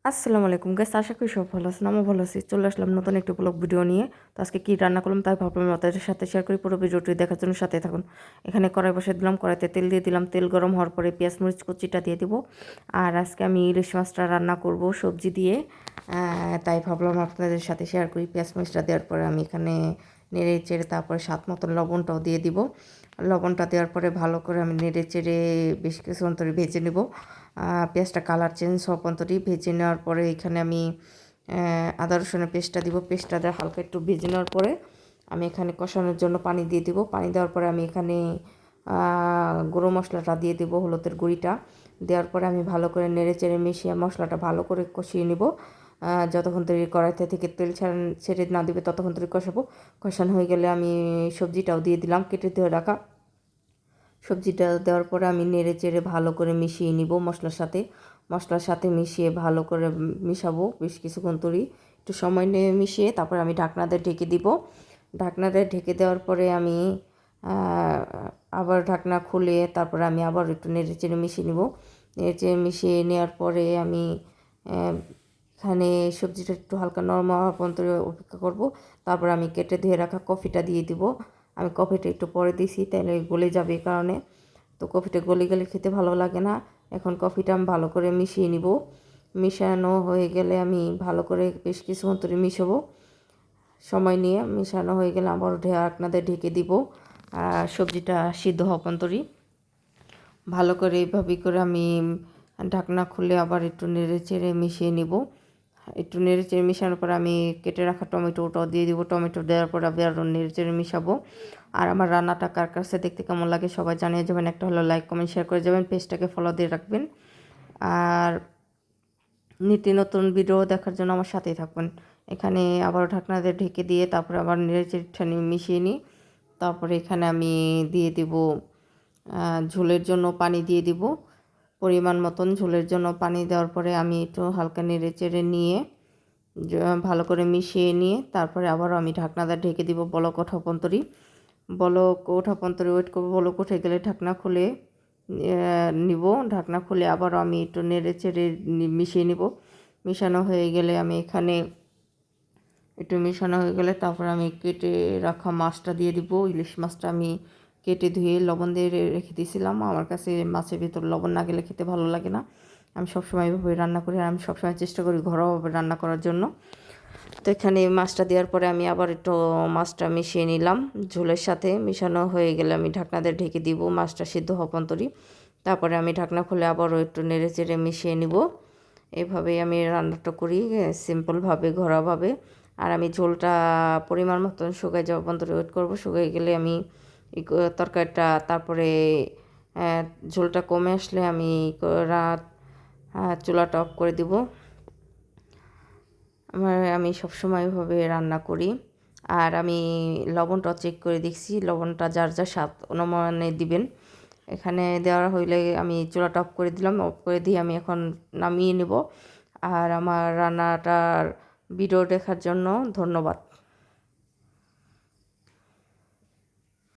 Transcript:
আসসালামু আলাইকুম গাইস, আশা করি সব ভালো আছেন। আমিও ভালো আছি। চলে আসলাম নতুন একটি ব্লগ ভিডিও নিয়ে। তো আজকে কী রান্না করলাম তাই ভাবলাম আপনাদের সাথে শেয়ার করি। পুরো ভিডিওটি দেখার জন্য সাথে থাকুন। এখানে কড়াই বসিয়ে দিলাম, কড়াইতে তেল দিয়ে দিলাম। তেল গরম হওয়ার পরে পেঁয়াজ মরিচ কুচিটা দিয়ে দিব। আর আজকে আমি ইলিশ মাছটা রান্না করব সবজি দিয়ে, তাই ভাবলাম আপনাদের সাথে শেয়ার করি। পেঁয়াজ মরিচটা দেওয়ার পরে আমি এখানে নেড়ে চেড়ে তারপরে স্বাদ মতন লবণটাও দিয়ে দিব। লবণটা দেওয়ার পরে ভালো করে আমি নেড়ে চেড়ে বেশ কিছুক্ষণ ধরে ভেজে নেব। পেঁয়াজটা কালার চেঞ্জ হওয়া পর্যন্ত ভেজে নেওয়ার পরে এখানে আমি আদা রসুনের পেস্টটা দিব। পেস্টটা দিয়ে হালকা একটু ভেজে নেওয়ার পরে আমি এখানে কষানোর জন্য পানি দিয়ে দিব। পানি দেওয়ার পরে আমি এখানে গুঁড়ো মশলাটা দিয়ে দেবো, হলুদের গুঁড়িটা দেওয়ার পরে আমি ভালো করে নেড়ে চেড়ে মিশিয়ে মশলাটা ভালো করে কষিয়ে নিব। যতক্ষণ তৈরি কড়াইতে থেকে তেল ছেড়ে না দিবে ততক্ষণ তৈরি কষাবো। কষানো হয়ে গেলে আমি সবজিটাও দিয়ে দিলাম, কেটে ধুয়ে রাখা সবজিটা দেওয়ার পরে আমি নেড়ে চেড়ে ভালো করে মিশিয়ে নিব মশলার সাথে মিশিয়ে ভালো করে মিশাবো বেশ কিছুক্ষণ ধরে। একটু সময় নিয়ে মিশিয়ে তারপর আমি ঢাকনা দিয়ে ঢেকে দিব। ঢাকনা দিয়ে ঢেকে দেওয়ার পরে আমি আবার ঢাকনা খুলে তারপরে আমি আবার একটু নেড়ে চেড়ে মিশিয়ে নিব। নেড়ে চেড়ে মিশিয়ে নেওয়ার পরে আমি এখানে সবজিটা একটু হালকা নরম হওয়া পর্যন্ত অপেক্ষা করব। তারপর আমি কেটে ধুয়ে রাখা কফিটা দিয়ে দিব। আমি কফিটা একটু পরে দিছি, তাহলে গলে যাবে এই কারণে। তো কফিটা গলে গেলে খেতে ভালো লাগে না। এখন কফিটা আমি ভালো করে মিশিয়ে নিব। মিশানো হয়ে গেলে আমি ভালো করে বেশ কিছুক্ষণ ধরে মিশাবো। সময় নিয়ে মিশানো হয়ে গেলে আবার ঢাকনাতে ঢেকে দিব। সবজিটা সিদ্ধ হওয়া পর্যন্ত ভালো করে এইভাবেই করে আমি ঢাকনা খুলে আবার একটু নেড়ে চেড়ে মিশিয়ে নিব। একটু নেড়ে চেড়ে মিশানোর পর আমি কেটে রাখা টমেটোটাও দিয়ে দিব। টমেটো দেওয়ার পর আমি আরও নেড়ে চেড়ে মিশাবো। আর আমার রান্নাটা কার কাছে দেখতে কেমন লাগে সবাই জানিয়ে যাবেন। একটা হলো লাইক কমেন্ট শেয়ার করে যাবেন, পেজটাকে ফলো দিয়ে রাখবেন। আর নিত্য নতুন ভিডিও দেখার জন্য আমার সাথেই থাকবেন। এখানে আবার ঢাকনা দিয়ে ঢেকে দিয়ে তারপরে আবার নেড়ে চেড়ে মিশিয়ে নিই। তারপরে এখানে আমি দিয়ে দিব ঝোলের জন্য পানি দিয়ে দিব। পরিমাণ মতন ঝোলের জন্য পানি দেওয়ার পরে আমি একটু হালকা নেড়ে চেড়ে নিয়ে ভালো করে মিশিয়ে নিয়ে তারপরে আবারও আমি ঢাকনাটা ঢেকে দিব। বলক ওঠা পর্যন্ত ওয়েট করবো। বলক উঠে গেলে ঢাকনা খুলে নিব। ঢাকনা খুলে আবারও আমি একটু নেড়ে চেড়ে মিশিয়ে নিব। মিশানো হয়ে গেলে আমি এখানে একটু মেশানো হয়ে গেলে তারপর আমি কেটে রাখা মাছটা দিয়ে দিব। ইলিশ মাছটা আমি কেটে ধুয়ে লবণ দিয়ে রেখে দিয়েছিলাম। আমার কাছে মাছের ভিতর লবণ না গেলে খেতে ভালো লাগে না। আমি সবসময় এভাবে রান্না করি, আর আমি সবসময় চেষ্টা করি ঘরোয়াভাবে রান্না করার জন্য। তো এখানে মাছটা দেওয়ার পরে আমি আবার একটু মাছটা মিশিয়ে নিলাম ঝোলের সাথে। মিশানো হয়ে গেলে আমি ঢাকনা দিয়ে ঢেকে দিব মাছটা সিদ্ধ হওয়া পর্যন্ত। তারপরে আমি ঢাকনা খুলে আবারও একটু নেড়ে চেড়ে মিশিয়ে নিব। এভাবেই আমি রান্নাটা করি, সিম্পলভাবে ঘরোয়াভাবে। আর আমি ঝোলটা পরিমাণ মতন শুকাই যাওয়া পর্যন্ত ওয়েট করবো। শুকিয়ে গেলে আমি তরকারিটা তারপরে ঝোলটা কমে আসলে আমি চুলাটা অফ করে দিব। আমি সবসময় এভাবে রান্না করি। আর আমি লবণটা চেক করে দেখছি, লবণটা যার যার স্বাদ অনুমানে দিবেন। এখানে দেওয়া হইলে আমি চুলাটা অফ করে দিলাম। অফ করে দিয়ে আমি এখন নামিয়ে নেব। আর আমার রান্নাটার ভিডিও দেখার জন্য ধন্যবাদ।